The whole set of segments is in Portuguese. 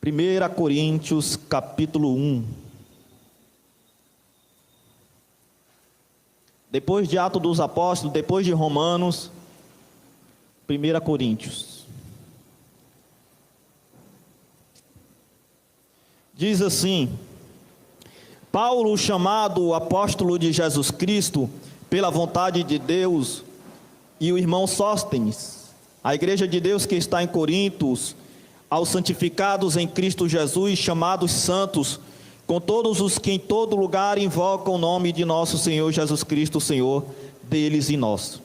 1 Coríntios capítulo 1. Depois de Atos dos Apóstolos, depois de Romanos, 1 Coríntios. Diz assim: Paulo, chamado apóstolo de Jesus Cristo, pela vontade de Deus, e o irmão Sóstenes, a igreja de Deus que está em Corintos, aos santificados em Cristo Jesus, chamados santos, com todos os que em todo lugar invocam o nome de nosso Senhor Jesus Cristo, Senhor deles e nosso.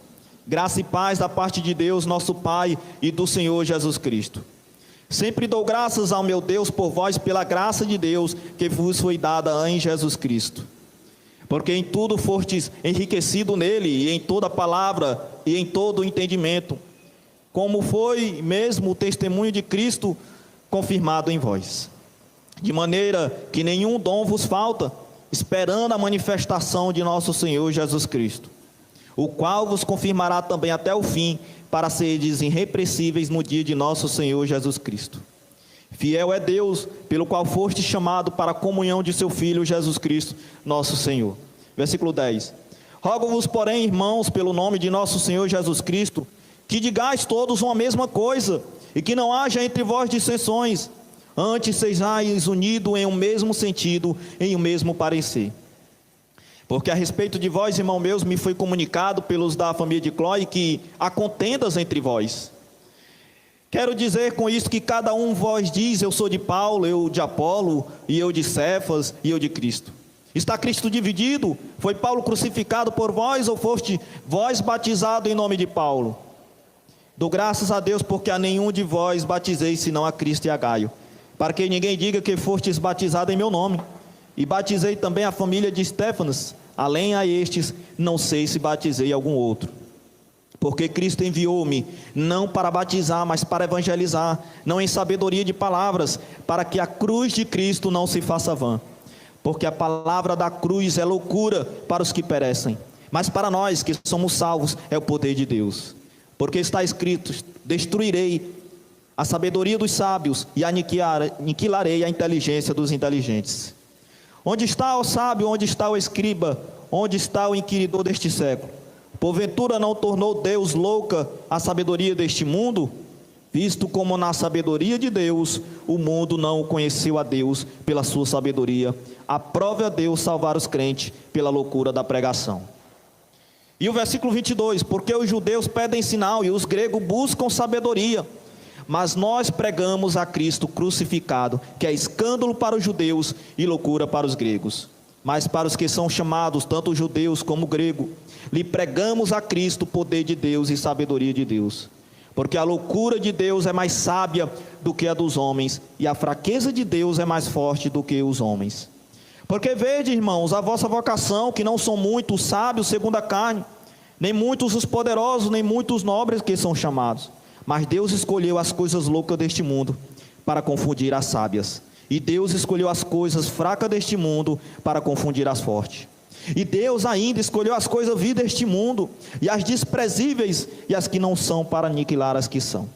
Graça e paz da parte de Deus, nosso Pai, e do Senhor Jesus Cristo. Sempre dou graças ao meu Deus por vós, pela graça de Deus que vos foi dada em Jesus Cristo. Porque em tudo fostes enriquecido nele, e em toda palavra, e em todo entendimento, como foi mesmo o testemunho de Cristo confirmado em vós. De maneira que nenhum dom vos falta, esperando a manifestação de nosso Senhor Jesus Cristo, o qual vos confirmará também até o fim, para serdes irrepreensíveis no dia de nosso Senhor Jesus Cristo. Fiel é Deus, pelo qual foste chamado para a comunhão de seu Filho Jesus Cristo, nosso Senhor. Versículo 10. Rogo-vos, porém, irmãos, pelo nome de nosso Senhor Jesus Cristo, que digais todos uma mesma coisa, e que não haja entre vós dissensões, antes sejais unidos em um mesmo sentido, em um mesmo parecer. Porque a respeito de vós, irmão meus, me foi comunicado pelos da família de Cloé que há contendas entre vós. Quero dizer com isso que cada um de vós diz: eu sou de Paulo, eu de Apolo, e eu de Cefas, e eu de Cristo. Está Cristo dividido? Foi Paulo crucificado por vós, ou foste vós batizado em nome de Paulo? Dou graças a Deus porque a nenhum de vós batizei, senão a Cristo e a Gaio, para que ninguém diga que fostes batizado em meu nome. E batizei também a família de Estéfanas, além a estes, não sei se batizei algum outro. Porque Cristo enviou-me, não para batizar, mas para evangelizar, não em sabedoria de palavras, para que a cruz de Cristo não se faça vã. Porque a palavra da cruz é loucura para os que perecem, mas para nós que somos salvos é o poder de Deus. Porque está escrito: destruirei a sabedoria dos sábios e aniquilarei a inteligência dos inteligentes. Onde está o sábio, onde está o escriba, onde está o inquiridor deste século? Porventura não tornou Deus louca a sabedoria deste mundo? Visto como na sabedoria de Deus, o mundo não conheceu a Deus pela sua sabedoria, aprove a Deus salvar os crentes pela loucura da pregação. E o versículo 22, porque os judeus pedem sinal e os gregos buscam sabedoria, mas nós pregamos a Cristo crucificado, que é escândalo para os judeus e loucura para os gregos. Mas para os que são chamados, tanto judeus como grego, lhe pregamos a Cristo, poder de Deus e sabedoria de Deus. Porque a loucura de Deus é mais sábia do que a dos homens, e a fraqueza de Deus é mais forte do que os homens. Porque vede, irmãos, a vossa vocação, que não são muitos sábios segundo a carne, nem muitos os poderosos, nem muitos nobres que são chamados. Mas Deus escolheu as coisas loucas deste mundo para confundir as sábias. E Deus escolheu as coisas fracas deste mundo para confundir as fortes. E Deus ainda escolheu as coisas vil deste mundo, e as desprezíveis, e as que não são, para aniquilar as que são,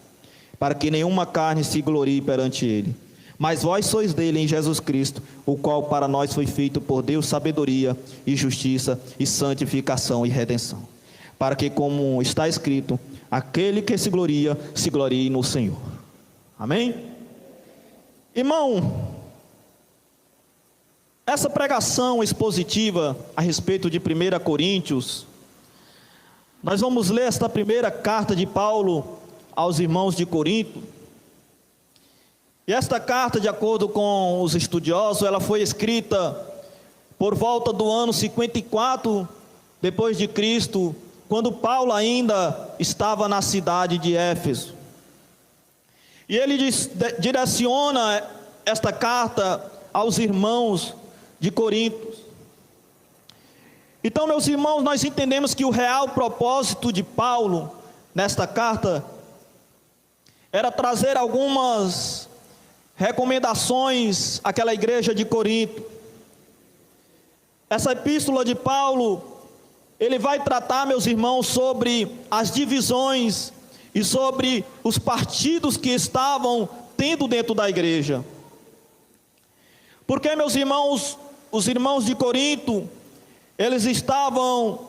para que nenhuma carne se glorie perante Ele. Mas vós sois dele em Jesus Cristo, o qual para nós foi feito por Deus sabedoria e justiça e santificação e redenção. Para que, como está escrito, aquele que se glorie no Senhor. Amém? Irmão, essa pregação expositiva a respeito de 1 Coríntios, nós vamos ler esta primeira carta de Paulo aos irmãos de Corinto. E esta carta, de acordo com os estudiosos, ela foi escrita por volta do ano 54 depois de Cristo, quando Paulo ainda estava na cidade de Éfeso. E ele direciona esta carta aos irmãos de Corinto. Então, meus irmãos, nós entendemos que o real propósito de Paulo nesta carta era trazer algumas recomendações àquela igreja de Corinto. Essa epístola de Paulo, ele vai tratar, meus irmãos, sobre as divisões e sobre os partidos que estavam tendo dentro da igreja. Porque, meus irmãos, os irmãos de Corinto, eles estavam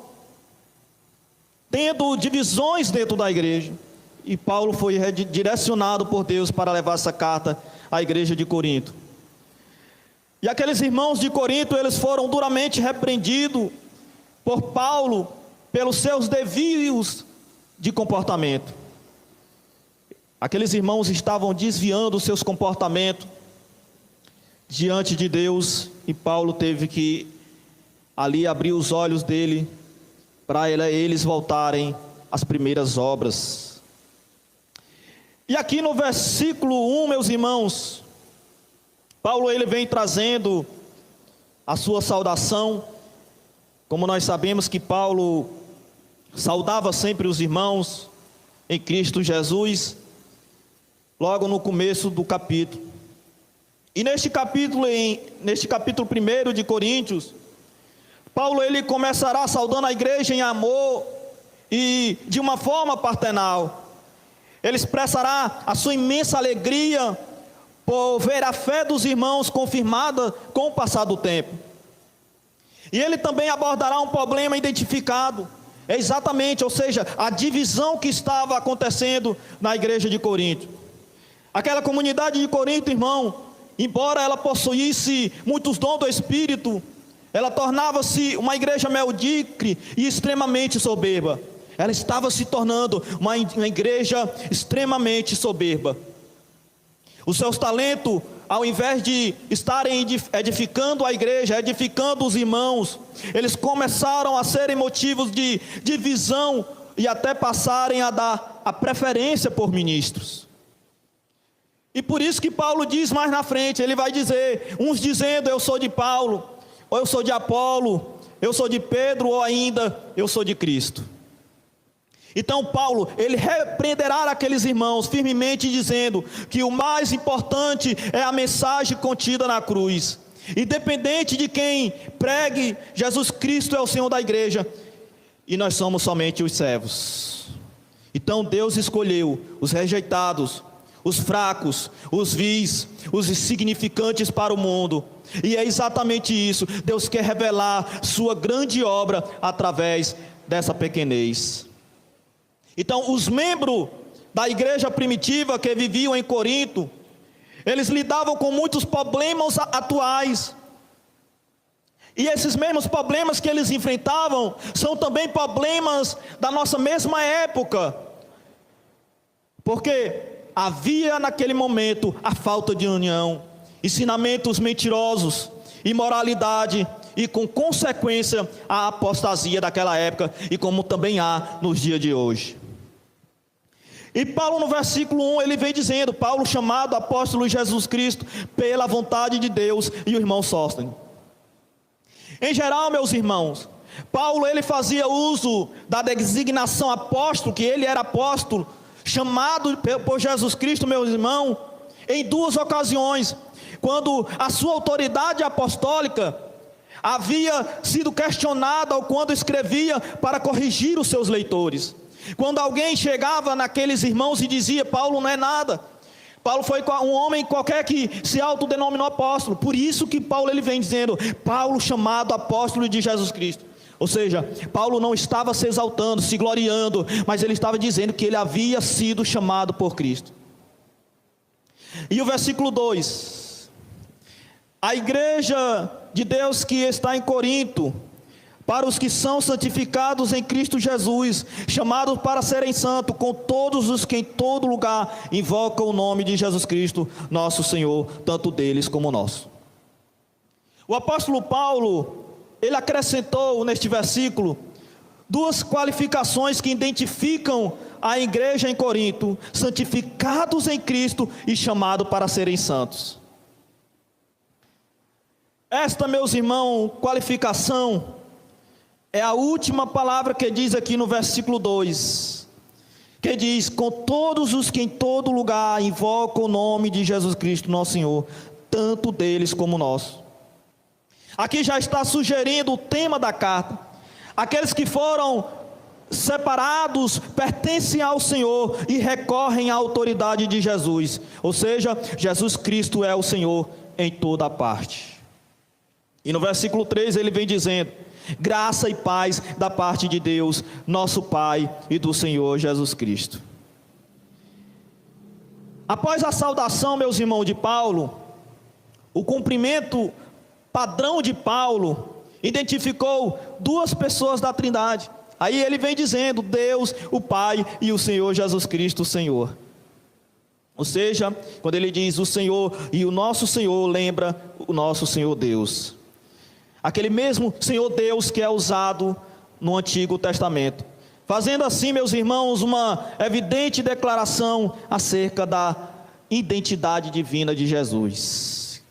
tendo divisões dentro da igreja. E Paulo foi direcionado por Deus para levar essa carta à igreja de Corinto. E aqueles irmãos de Corinto, eles foram duramente repreendidos por Paulo pelos seus desvios de comportamento. Aqueles irmãos estavam desviando os seus comportamentos diante de Deus, e Paulo teve que ali abrir os olhos dele para eles voltarem às primeiras obras. E aqui no versículo 1, meus irmãos, Paulo ele vem trazendo a sua saudação. Como nós sabemos que Paulo saudava sempre os irmãos em Cristo Jesus, logo no começo do capítulo. E neste capítulo 1 de Coríntios, Paulo ele começará saudando a igreja em amor e de uma forma paternal. Ele expressará a sua imensa alegria por ver a fé dos irmãos confirmada com o passar do tempo. E ele também abordará um problema identificado, ou seja, a divisão que estava acontecendo na igreja de Corinto. Aquela comunidade de Corinto, irmão, embora ela possuísse muitos dons do Espírito, ela tornava-se uma igreja medíocre e extremamente soberba. Ela estava se tornando uma igreja extremamente soberba. Os seus talentos, ao invés de estarem edificando a igreja, edificando os irmãos, eles começaram a serem motivos de divisão e até passarem a dar a preferência por ministros. E por isso que Paulo diz mais na frente, ele vai dizer, uns dizendo eu sou de Paulo, ou eu sou de Apolo, eu sou de Pedro, ou ainda eu sou de Cristo. Então Paulo, ele repreenderá aqueles irmãos firmemente dizendo que o mais importante é a mensagem contida na cruz. Independente de quem pregue, Jesus Cristo é o Senhor da igreja e nós somos somente os servos. Então Deus escolheu os rejeitados, os fracos, os vis, os insignificantes para o mundo. E é exatamente isso, Deus quer revelar sua grande obra através dessa pequenez. Então os membros da igreja primitiva que viviam em Corinto, eles lidavam com muitos problemas atuais. E esses mesmos problemas que eles enfrentavam, são também problemas da nossa mesma época. Porque havia naquele momento a falta de união, ensinamentos mentirosos, imoralidade e com consequência a apostasia daquela época e como também há nos dias de hoje. E Paulo no versículo 1 ele vem dizendo, Paulo chamado apóstolo de Jesus Cristo pela vontade de Deus e o irmão Sóstenes. Em geral, meus irmãos, Paulo ele fazia uso da designação apóstolo, que ele era apóstolo, chamado por Jesus Cristo, meus irmãos, em duas ocasiões, quando a sua autoridade apostólica havia sido questionada ou quando escrevia para corrigir os seus leitores. Quando alguém chegava naqueles irmãos e dizia, Paulo não é nada, Paulo foi um homem qualquer que se autodenominou apóstolo. Por isso que Paulo ele vem dizendo, Paulo chamado apóstolo de Jesus Cristo. Ou seja, Paulo não estava se exaltando, se gloriando, mas ele estava dizendo que ele havia sido chamado por Cristo. E o versículo 2, a igreja de Deus que está em Corinto, para os que são santificados em Cristo Jesus, chamados para serem santos, com todos os que em todo lugar invocam o nome de Jesus Cristo, nosso Senhor, tanto deles como nosso. O apóstolo Paulo, ele acrescentou neste versículo duas qualificações que identificam a igreja em Corinto: santificados em Cristo e chamados para serem santos. Esta, meus irmãos, qualificação é a última palavra que diz aqui no versículo 2, que diz, com todos os que em todo lugar invocam o nome de Jesus Cristo, nosso Senhor, tanto deles como nós. Aqui já está sugerindo o tema da carta. Aqueles que foram separados pertencem ao Senhor e recorrem à autoridade de Jesus. Ou seja, Jesus Cristo é o Senhor em toda parte. E no versículo 3 ele vem dizendo: graça e paz da parte de Deus, nosso Pai, e do Senhor Jesus Cristo. Após a saudação, meus irmãos, de Paulo, o cumprimento padrão de Paulo identificou duas pessoas da Trindade. Aí ele vem dizendo: Deus, o Pai, e o Senhor Jesus Cristo, o Senhor. Ou seja, quando ele diz o Senhor e o nosso Senhor, lembra o nosso Senhor Deus. Aquele mesmo Senhor Deus que é usado no Antigo Testamento. Fazendo assim, meus irmãos, uma evidente declaração acerca da identidade divina de Jesus.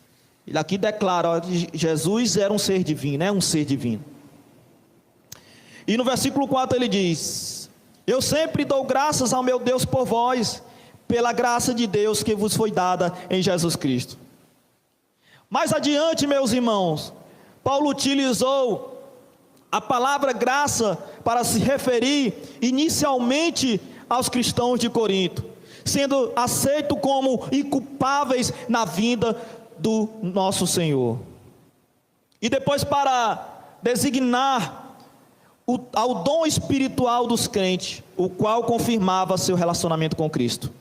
Ele aqui declara que Jesus era um ser divino, é um ser divino. E no versículo 4 ele diz: eu sempre dou graças ao meu Deus por vós, pela graça de Deus que vos foi dada em Jesus Cristo. Mais adiante, meus irmãos, Paulo utilizou a palavra graça para se referir inicialmente aos cristãos de Corinto, sendo aceito como inculpáveis na vinda do nosso Senhor. E depois para designar ao dom espiritual dos crentes, o qual confirmava seu relacionamento com Cristo.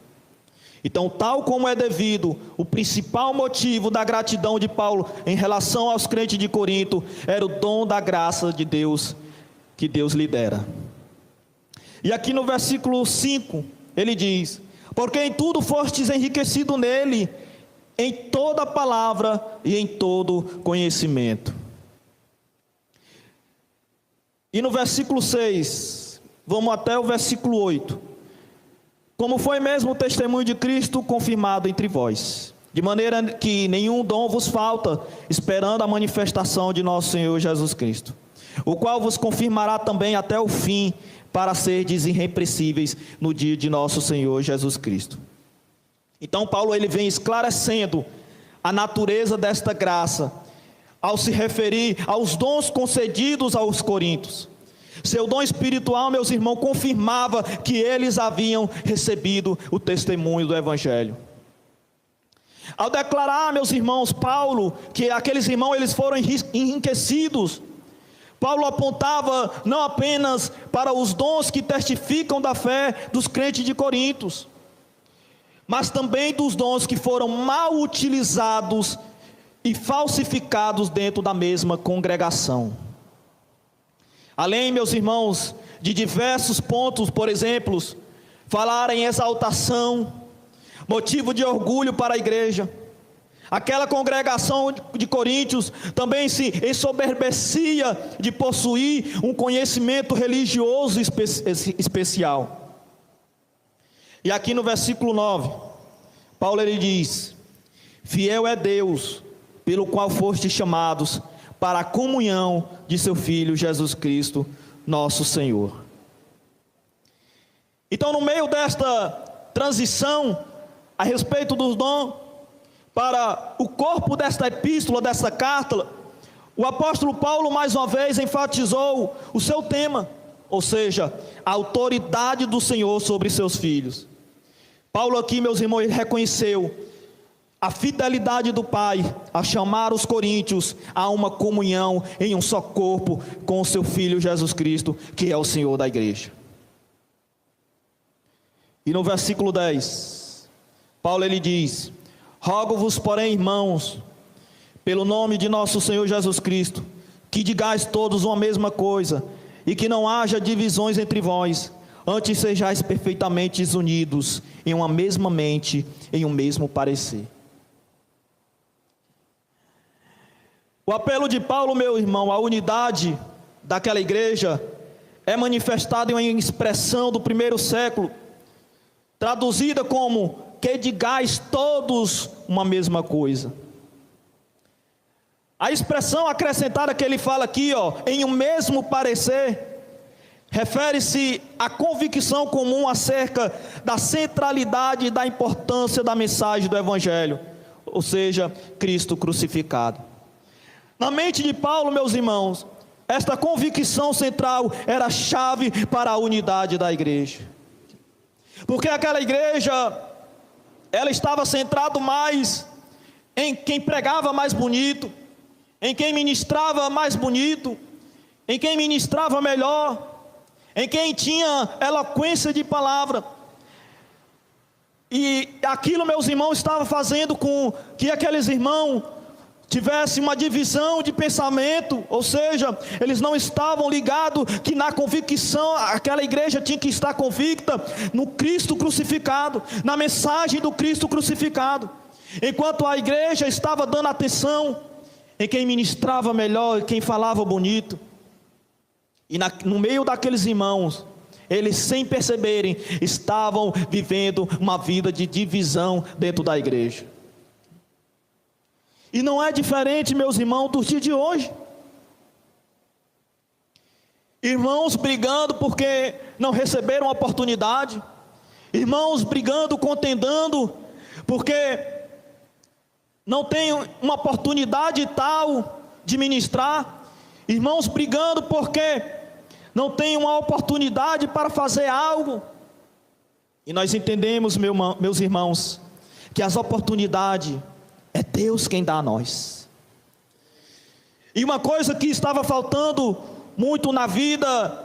Então, tal como é devido, o principal motivo da gratidão de Paulo em relação aos crentes de Corinto era o dom da graça de Deus, que Deus lhe dera. E aqui no versículo 5, ele diz: porque em tudo fostes enriquecido nele, em toda palavra e em todo conhecimento. E no versículo 6, vamos até o versículo 8. Como foi mesmo o testemunho de Cristo confirmado entre vós, de maneira que nenhum dom vos falta, esperando a manifestação de nosso Senhor Jesus Cristo, o qual vos confirmará também até o fim, para serdes irrepreensíveis no dia de nosso Senhor Jesus Cristo. Então Paulo ele vem esclarecendo a natureza desta graça, ao se referir aos dons concedidos aos coríntios. Seu dom espiritual, meus irmãos, confirmava que eles haviam recebido o testemunho do Evangelho. Ao declarar, meus irmãos, Paulo, que aqueles irmãos eles foram enriquecidos, Paulo apontava não apenas para os dons que testificam da fé dos crentes de Corinto, mas também dos dons que foram mal utilizados e falsificados dentro da mesma congregação. Além, meus irmãos, de diversos pontos, por exemplo, falar em exaltação, motivo de orgulho para a igreja. Aquela congregação de Coríntios também se ensoberbecia de possuir um conhecimento religioso especial. E aqui no versículo 9, Paulo ele diz: fiel é Deus, pelo qual fostes chamados para a comunhão de seu Filho Jesus Cristo, nosso Senhor. Então, no meio desta transição a respeito dos dons, para o corpo desta epístola, desta carta, o apóstolo Paulo mais uma vez enfatizou o seu tema, ou seja, a autoridade do Senhor sobre seus filhos. Paulo aqui, meus irmãos, ele reconheceu a fidelidade do Pai a chamar os coríntios a uma comunhão em um só corpo com o seu Filho Jesus Cristo, que é o Senhor da igreja. E no versículo 10, Paulo ele diz: rogo-vos, porém, irmãos, pelo nome de nosso Senhor Jesus Cristo, que digais todos uma mesma coisa, e que não haja divisões entre vós, antes sejais perfeitamente unidos em uma mesma mente, em um mesmo parecer. O apelo de Paulo, meu irmão, à unidade daquela igreja é manifestado em uma expressão do primeiro século, traduzida como: que digais todos uma mesma coisa. A expressão acrescentada que ele fala aqui, em um mesmo parecer, refere-se à convicção comum acerca da centralidade e da importância da mensagem do Evangelho, ou seja, Cristo crucificado. Na mente de Paulo, meus irmãos, esta convicção central era a chave para a unidade da igreja. Porque aquela igreja, ela estava centrada mais em quem pregava mais bonito, em quem ministrava mais bonito, em quem ministrava melhor, em quem tinha eloquência de palavra. E aquilo, meus irmãos, estava fazendo com que aqueles irmãos tivessem uma divisão de pensamento, ou seja, eles não estavam ligados que na convicção, aquela igreja tinha que estar convicta no Cristo crucificado, na mensagem do Cristo crucificado, enquanto a igreja estava dando atenção em quem ministrava melhor, quem falava bonito. E no meio daqueles irmãos, eles, sem perceberem, estavam vivendo uma vida de divisão dentro da igreja. E não é diferente, meus irmãos, dos dias de hoje. Irmãos brigando porque não receberam oportunidade. Irmãos brigando, contendendo, porque não tem uma oportunidade tal de ministrar. Irmãos brigando porque não tem uma oportunidade para fazer algo. E nós entendemos, meus irmãos, que as oportunidades é Deus quem dá a nós. E uma coisa que estava faltando muito na vida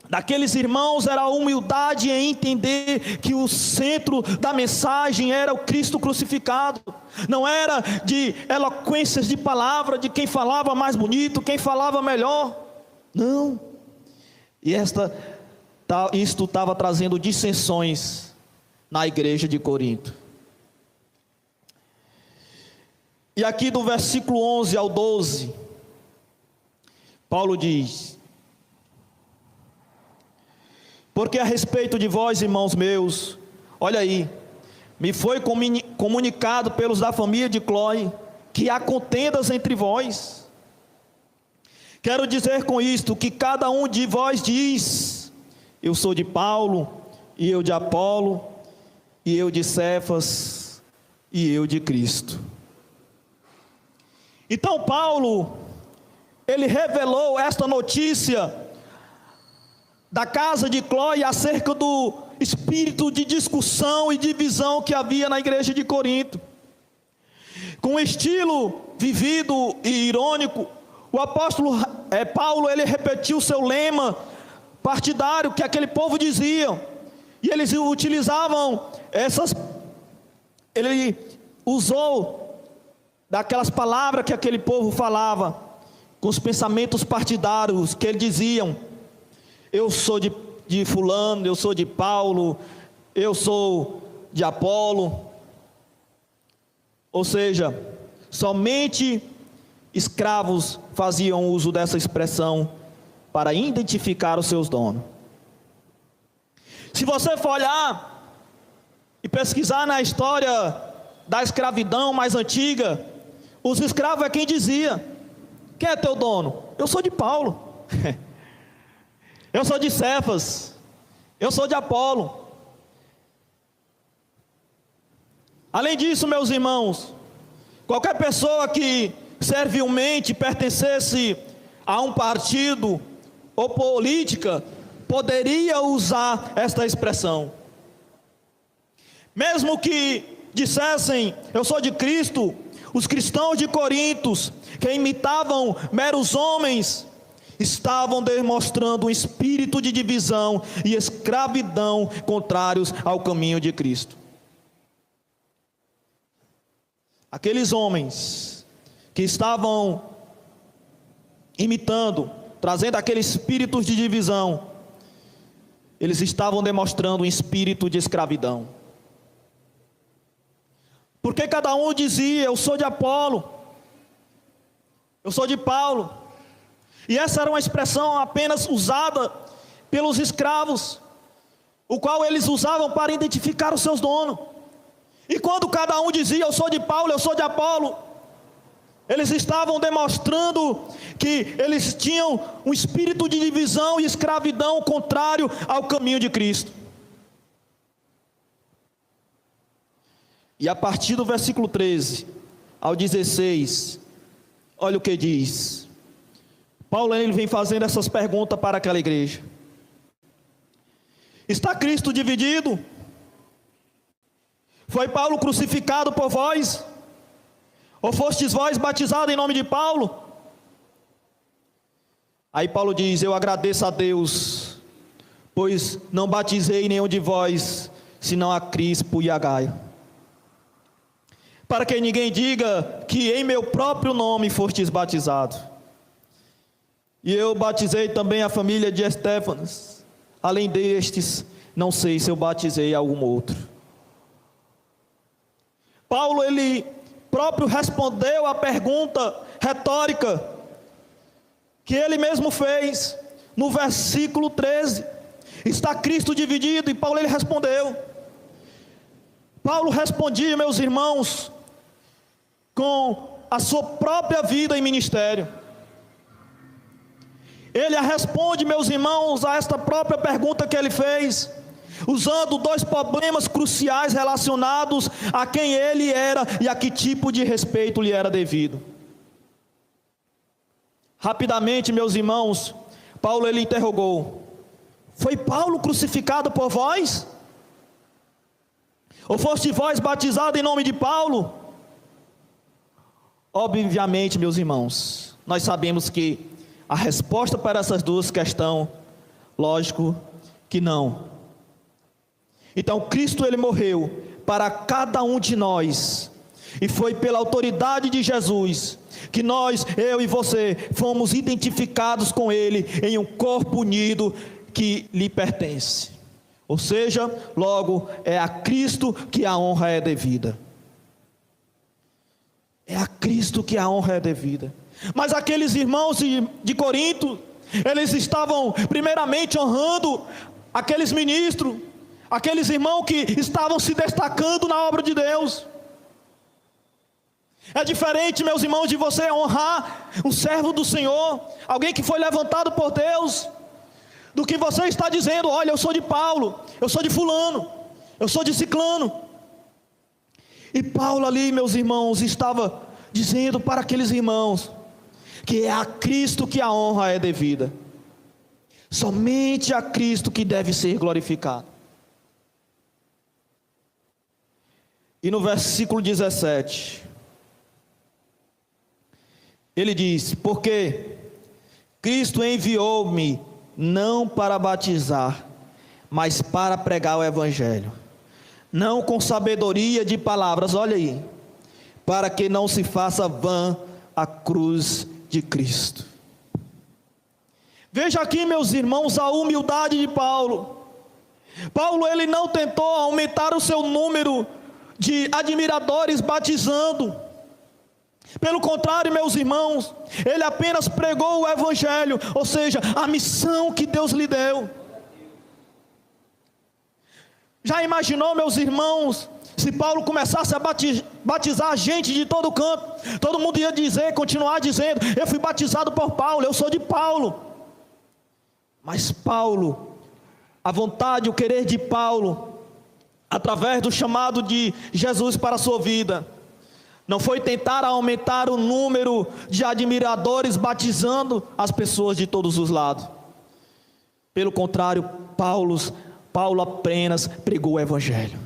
daqueles irmãos era a humildade em entender que o centro da mensagem era o Cristo crucificado. Não era de eloquências de palavra, de quem falava mais bonito, quem falava melhor. Não. E isto estava trazendo dissensões na igreja de Corinto. E aqui do versículo 11 ao 12, Paulo diz: porque a respeito de vós, irmãos meus, olha aí, me foi comunicado pelos da família de Cloe, que há contendas entre vós. Quero dizer com isto, que cada um de vós diz: eu sou de Paulo, e eu de Apolo, e eu de Cefas, e eu de Cristo. Então Paulo, ele revelou esta notícia da casa de Cloe acerca do espírito de discussão e divisão que havia na igreja de Corinto. Com um estilo vivido e irônico, o apóstolo Paulo, ele repetiu o seu lema partidário que aquele povo dizia, e eles utilizavam ele usou daquelas palavras que aquele povo falava, com os pensamentos partidários que eles diziam: eu sou de fulano, eu sou de Paulo, eu sou de Apolo. Ou seja, somente escravos faziam uso dessa expressão para identificar os seus donos. Se você for olhar e pesquisar na história da escravidão mais antiga, os escravos é quem dizia: quem é teu dono? Eu sou de Paulo. Eu sou de Cefas. Eu sou de Apolo. Além disso, meus irmãos, qualquer pessoa que servilmente pertencesse a um partido ou política poderia usar esta expressão. Mesmo que dissessem: eu sou de Cristo, os cristãos de Corinto, que imitavam meros homens, estavam demonstrando um espírito de divisão e escravidão contrários ao caminho de Cristo. Aqueles homens que estavam imitando, trazendo aquele espírito de divisão, eles estavam demonstrando um espírito de escravidão. Porque cada um dizia: eu sou de Apolo, eu sou de Paulo. E essa era uma expressão apenas usada pelos escravos, o qual eles usavam para identificar os seus donos. E quando cada um dizia: eu sou de Paulo, eu sou de Apolo, eles estavam demonstrando que eles tinham um espírito de divisão e escravidão contrário ao caminho de Cristo. E a partir do versículo 13 ao 16, olha o que diz. Paulo, ele vem fazendo essas perguntas para aquela igreja. Está Cristo dividido? Foi Paulo crucificado por vós? Ou fostes vós batizados em nome de Paulo? Aí Paulo diz: eu agradeço a Deus, pois não batizei nenhum de vós, senão a Crispo e a Gaio, para que ninguém diga que em meu próprio nome fostes batizados. E eu batizei também a família de Estéfanas. Além destes, não sei se eu batizei algum outro. Paulo, ele próprio respondeu a pergunta retórica que ele mesmo fez no versículo 13. Está Cristo dividido? E Paulo, ele respondeu. Paulo respondia, meus irmãos, com a sua própria vida e ministério. Ele responde, meus irmãos, a esta própria pergunta que ele fez, usando dois problemas cruciais relacionados a quem ele era e a que tipo de respeito lhe era devido. Rapidamente, meus irmãos, Paulo, ele interrogou: foi Paulo crucificado por vós? Ou foste vós batizado em nome de Paulo? Obviamente, meus irmãos, nós sabemos que a resposta para essas duas questões, lógico que não. Então Cristo, ele morreu para cada um de nós, e foi pela autoridade de Jesus que nós, eu e você, fomos identificados com ele em um corpo unido que lhe pertence. Ou seja, logo é a Cristo que a honra é devida. É a Cristo que a honra é devida. Mas aqueles irmãos de Corinto, eles estavam primeiramente honrando aqueles ministros, aqueles irmãos que estavam se destacando na obra de Deus. É diferente, meus irmãos, de você honrar um servo do Senhor, alguém que foi levantado por Deus, do que você está dizendo: olha, eu sou de Paulo, eu sou de fulano, eu sou de ciclano. E Paulo ali, meus irmãos, estava dizendo para aqueles irmãos que é a Cristo que a honra é devida, somente a Cristo que deve ser glorificado. E no versículo 17, ele diz: porque Cristo enviou-me não para batizar, mas para pregar o Evangelho, não com sabedoria de palavras, olha aí, para que não se faça vã a cruz de Cristo. Veja aqui, meus irmãos, a humildade de Paulo. Paulo, ele não tentou aumentar o seu número de admiradores batizando. Pelo contrário, meus irmãos, ele apenas pregou o Evangelho, ou seja, a missão que Deus lhe deu. Já imaginou, meus irmãos, se Paulo começasse a batizar gente de todo canto, todo mundo ia dizer, continuar dizendo: eu fui batizado por Paulo, eu sou de Paulo. Mas Paulo, a vontade, o querer de Paulo, através do chamado de Jesus para a sua vida, não foi tentar aumentar o número de admiradores batizando as pessoas de todos os lados. Pelo contrário, Paulo apenas pregou o Evangelho.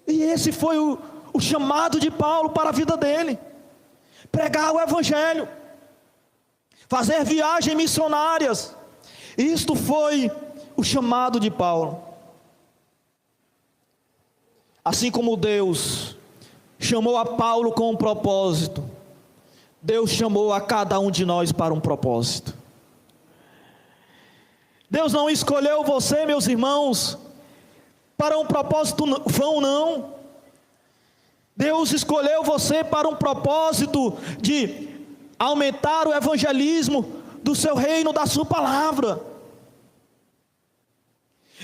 E esse foi o chamado de Paulo para a vida dele: pregar o Evangelho, fazer viagens missionárias. Isto foi o chamado de Paulo. Assim como Deus chamou a Paulo com um propósito, Deus chamou a cada um de nós para um propósito. Deus não escolheu você, meus irmãos, para um propósito vão, não. Deus escolheu você para um propósito de aumentar o evangelismo do seu reino, da sua palavra.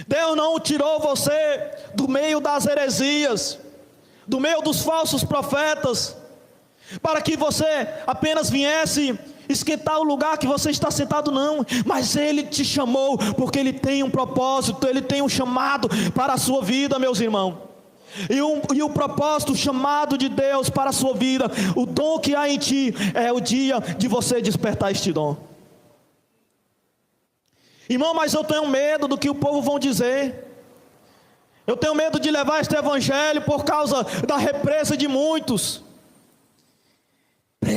Deus não tirou você do meio das heresias, do meio dos falsos profetas, para que você apenas viesse esquentar o lugar que você está sentado, não. Mas Ele te chamou porque Ele tem um propósito, Ele tem um chamado para a sua vida, meus irmãos. E o propósito, o chamado de Deus para a sua vida, o dom que há em ti, é o dia de você despertar este dom. Irmão, mas eu tenho medo do que o povo vão dizer. Eu tenho medo de levar este evangelho por causa da represa de muitos.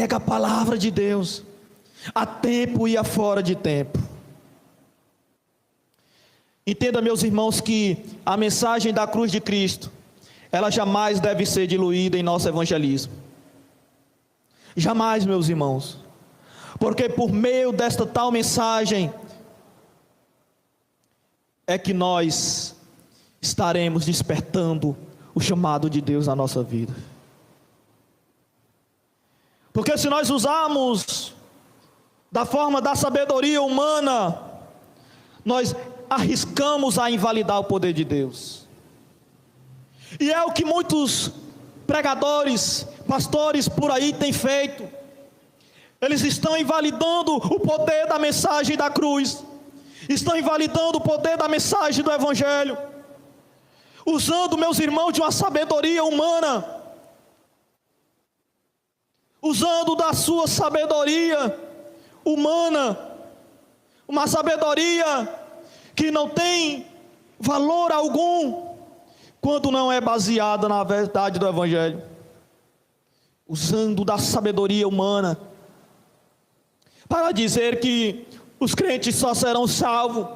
prega a palavra de Deus, a tempo e a fora de tempo. Entenda, meus irmãos, que a mensagem da cruz de Cristo, ela jamais deve ser diluída em nosso evangelismo. Jamais, meus irmãos. Porque por meio desta tal mensagem, é que nós estaremos despertando o chamado de Deus na nossa vida. Porque se nós usarmos da forma da sabedoria humana, nós arriscamos a invalidar o poder de Deus. E é o que muitos pregadores, pastores por aí têm feito. Eles estão invalidando o poder da mensagem da cruz, estão invalidando o poder da mensagem do Evangelho, usando, meus irmãos, de uma sabedoria humana, usando da sua sabedoria humana, uma sabedoria que não tem valor algum, quando não é baseada na verdade do Evangelho, usando da sabedoria humana, para dizer que os crentes só serão salvos,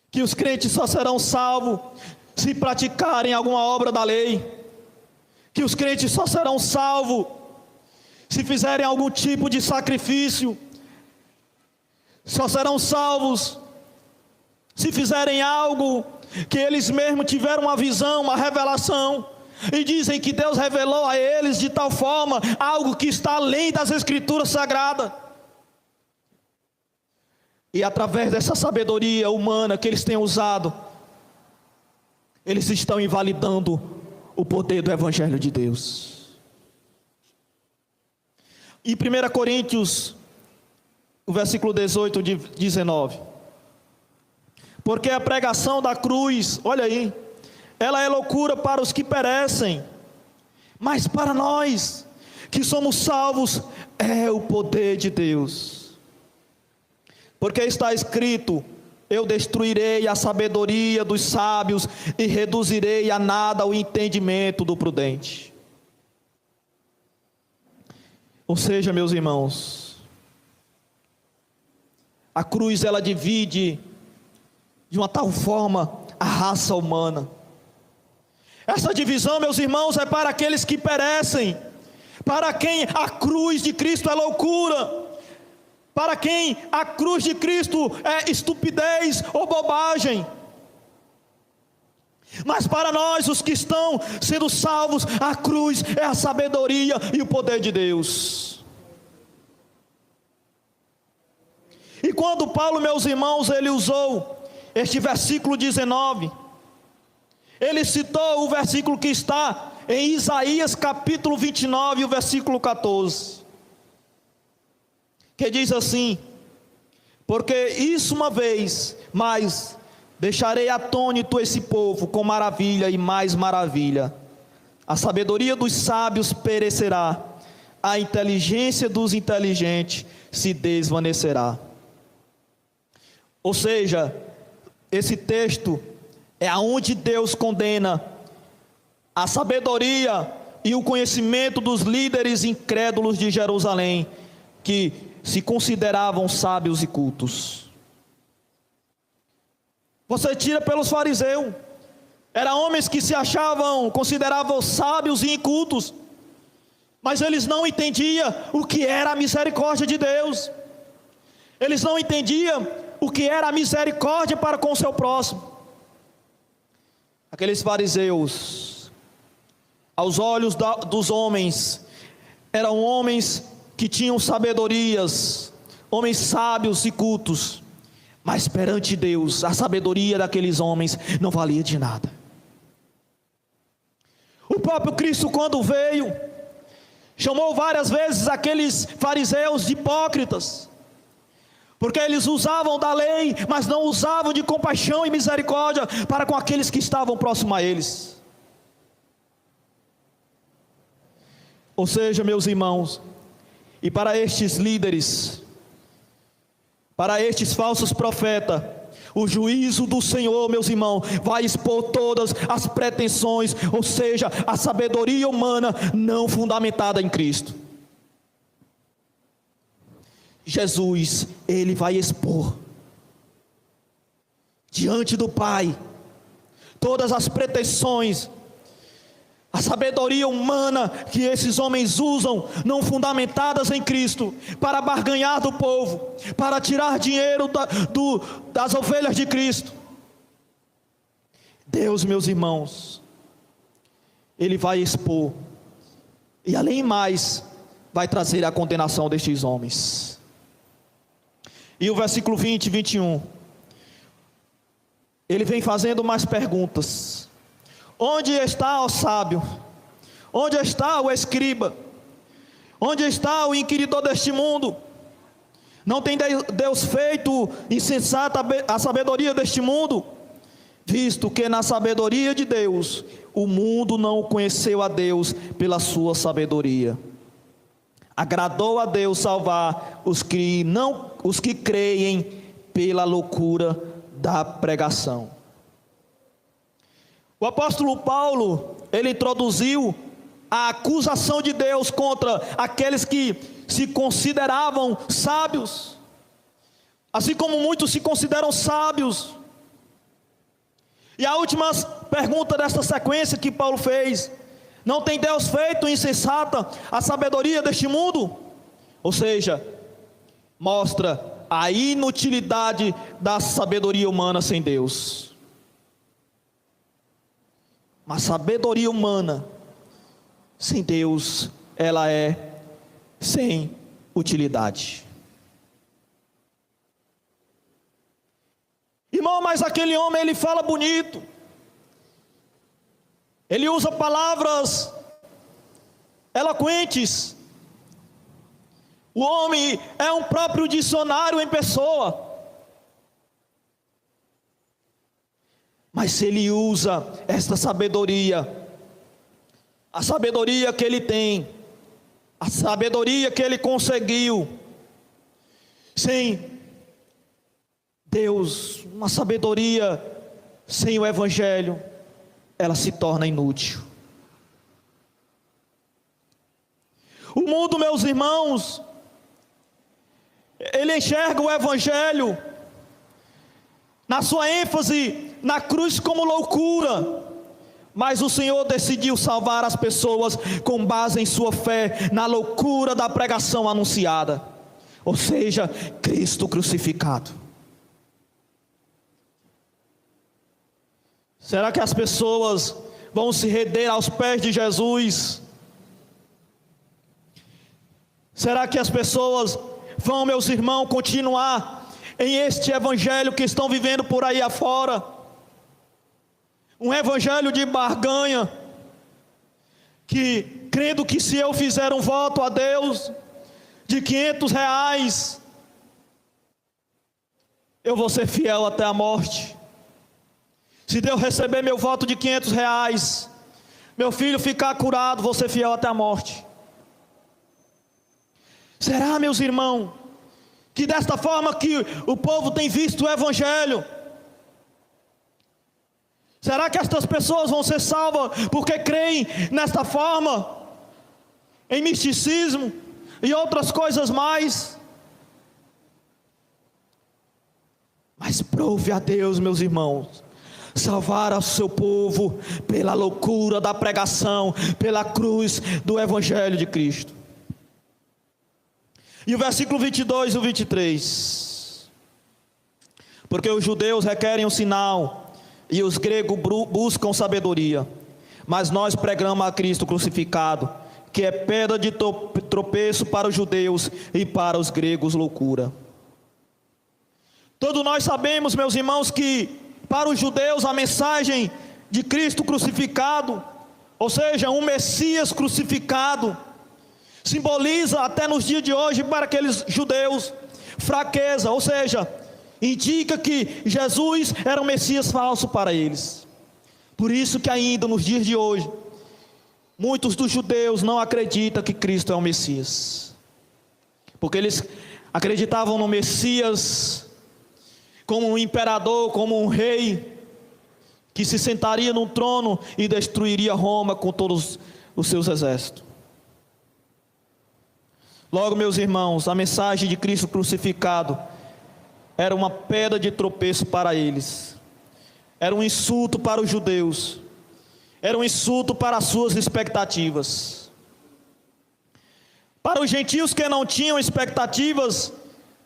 que os crentes só serão salvos se praticarem alguma obra da lei, que os crentes só serão salvos se fizerem algum tipo de sacrifício, só serão salvos se fizerem algo que eles mesmos tiveram uma visão, uma revelação, e dizem que Deus revelou a eles de tal forma, algo que está além das Escrituras Sagradas. E através dessa sabedoria humana que eles têm usado, eles estão invalidando o poder do Evangelho de Deus. Em 1 Coríntios, o versículo 18 e 19. Porque a pregação da cruz, olha aí, ela é loucura para os que perecem, mas para nós que somos salvos, é o poder de Deus. Porque está escrito: eu destruirei a sabedoria dos sábios e reduzirei a nada o entendimento do prudente. Ou seja, meus irmãos, a cruz ela divide de uma tal forma a raça humana. Essa divisão, meus irmãos, é para aqueles que perecem, para quem a cruz de Cristo é loucura, para quem a cruz de Cristo é estupidez ou bobagem. Mas para nós, os que estão sendo salvos, a cruz é a sabedoria e o poder de Deus. E quando Paulo, meus irmãos, ele usou este versículo 19, ele citou o versículo que está em Isaías capítulo 29, o versículo 14, que diz assim: porque isso uma vez mais deixarei atônito esse povo com maravilha e mais maravilha. A sabedoria dos sábios perecerá, a inteligência dos inteligentes se desvanecerá. Ou seja, esse texto é aonde Deus condena a sabedoria e o conhecimento dos líderes incrédulos de Jerusalém, que se consideravam sábios e cultos. Você tira pelos fariseus, eram homens que se achavam, consideravam sábios e incultos, mas eles não entendiam o que era a misericórdia de Deus, eles não entendiam o que era a misericórdia para com o seu próximo. Aqueles fariseus, aos olhos dos homens, eram homens que tinham sabedorias, homens sábios e cultos, mas perante Deus, a sabedoria daqueles homens não valia de nada. O próprio Cristo, quando veio, chamou várias vezes aqueles fariseus de hipócritas, porque eles usavam da lei, mas não usavam de compaixão e misericórdia para com aqueles que estavam próximos a eles. Ou seja, meus irmãos, e para estes líderes, para estes falsos profetas, O juízo do Senhor, meus irmãos, vai expor todas as pretensões, ou seja, a sabedoria humana não fundamentada em Cristo. Jesus, Ele vai expor diante do Pai todas as pretensões, a sabedoria humana que esses homens usam, não fundamentadas em Cristo, para barganhar do povo, para tirar dinheiro das ovelhas de Cristo. Deus, meus irmãos, Ele vai expor, e além mais, vai trazer a condenação destes homens. E o versículo 20 e 21, ele vem fazendo mais perguntas. Onde está o sábio? Onde está o escriba? Onde está o inquiridor deste mundo? Não tem Deus feito insensata a sabedoria deste mundo? Visto que na sabedoria de Deus, o mundo não conheceu a Deus pela sua sabedoria. Agradou a Deus salvar os que creem pela loucura da pregação. O apóstolo Paulo, ele introduziu a acusação de Deus contra aqueles que se consideravam sábios, assim como muitos se consideram sábios. E a última pergunta desta sequência que Paulo fez: não tem Deus feito insensata a sabedoria deste mundo? Ou seja, mostra a inutilidade da sabedoria humana sem Deus. Mas sabedoria humana sem Deus, ela é sem utilidade. Irmão, mas aquele homem, ele fala bonito, ele usa palavras eloquentes. O homem é um próprio dicionário em pessoa. Mas se ele usa esta sabedoria, a sabedoria que ele tem, a sabedoria que ele conseguiu, sem Deus, uma sabedoria sem o Evangelho, ela se torna inútil. O mundo, meus irmãos, ele enxerga o Evangelho, na sua ênfase na cruz, como loucura. Mas o Senhor decidiu salvar as pessoas com base em sua fé na loucura da pregação anunciada, ou seja, Cristo crucificado. Será que as pessoas vão se render aos pés de Jesus? Será que as pessoas vão, meus irmãos, continuar em este evangelho que estão vivendo por aí afora? Um evangelho de barganha, que crendo que se eu fizer um voto a Deus de R$500, eu vou ser fiel até a morte. Se Deus receber meu voto de R$500, meu filho ficar curado, vou ser fiel até a morte. Será, meus irmãos, que desta forma que o povo tem visto o evangelho? Será que estas pessoas vão ser salvas porque creem nesta forma, em misticismo e outras coisas mais? Mas prove a Deus, meus irmãos, salvar o seu povo pela loucura da pregação, pela cruz do evangelho de Cristo. E o versículo 22 e o 23: porque os judeus requerem um sinal e os gregos buscam sabedoria, mas nós pregamos a Cristo crucificado, que é pedra de tropeço para os judeus e para os gregos loucura. Todos nós sabemos, meus irmãos, que para os judeus a mensagem de Cristo crucificado, ou seja, um Messias crucificado, simboliza até nos dias de hoje para aqueles judeus fraqueza, ou seja, indica que Jesus era um Messias falso para eles. Por isso que ainda nos dias de hoje, muitos dos judeus não acreditam que Cristo é o Messias, porque eles acreditavam no Messias como um imperador, como um rei, que se sentaria num trono e destruiria Roma com todos os seus exércitos. Logo, meus irmãos, a mensagem de Cristo crucificado era uma pedra de tropeço para eles, era um insulto para os judeus, era um insulto para as suas expectativas. Para os gentios que não tinham expectativas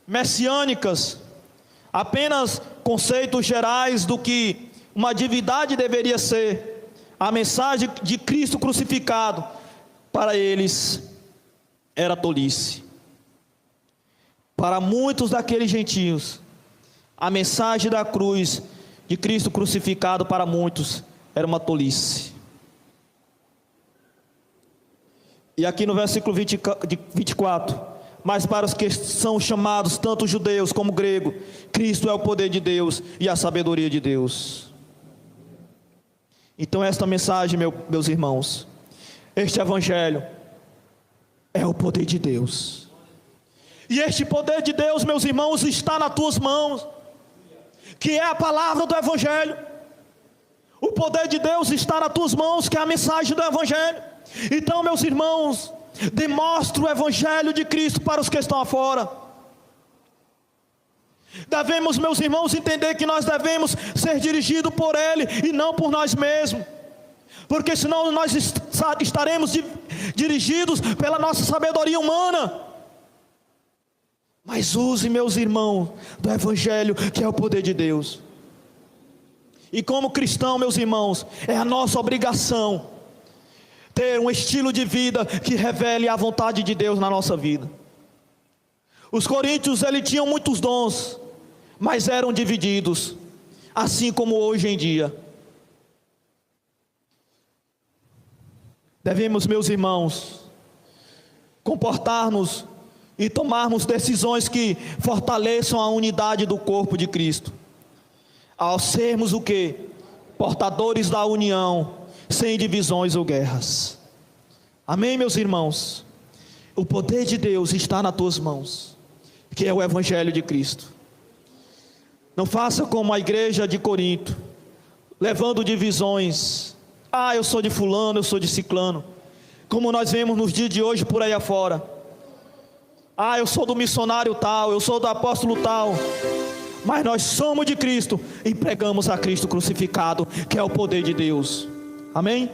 messiânicas, apenas conceitos gerais do que uma divindade deveria ser, a mensagem de Cristo crucificado, para eles, era tolice. Para muitos daqueles gentios, a mensagem da cruz de Cristo crucificado para muitos era uma tolice. E aqui no versículo 24, mas para os que são chamados, tanto judeus como gregos, Cristo é o poder de Deus e a sabedoria de Deus. Então esta mensagem, meus irmãos, este evangelho é o poder de Deus. E este poder de Deus, meus irmãos, está nas tuas mãos, que é a palavra do evangelho. O poder de Deus está nas tuas mãos, que é a mensagem do evangelho. Então, meus irmãos, demonstre o evangelho de Cristo para os que estão afora. Devemos, meus irmãos, entender que nós devemos ser dirigidos por Ele e não por nós mesmos, porque senão nós estaremos dirigidos pela nossa sabedoria humana. Mas use, meus irmãos, do evangelho, que é o poder de Deus. E como cristão, meus irmãos, é a nossa obrigação ter um estilo de vida que revele a vontade de Deus na nossa vida. Os coríntios, eles tinham muitos dons, mas eram divididos, assim como hoje em dia. Devemos, meus irmãos, comportar-nos e tomarmos decisões que fortaleçam a unidade do corpo de Cristo, ao sermos o quê? Portadores da união, sem divisões ou guerras. Amém, meus irmãos? O poder de Deus está nas tuas mãos, que é o evangelho de Cristo. Não faça como a igreja de Corinto, levando divisões. Ah, eu sou de fulano, eu sou de ciclano, como nós vemos nos dias de hoje por aí afora. Ah, eu sou do missionário tal, eu sou do apóstolo tal. Mas nós somos de Cristo e pregamos a Cristo crucificado, que é o poder de Deus. Amém?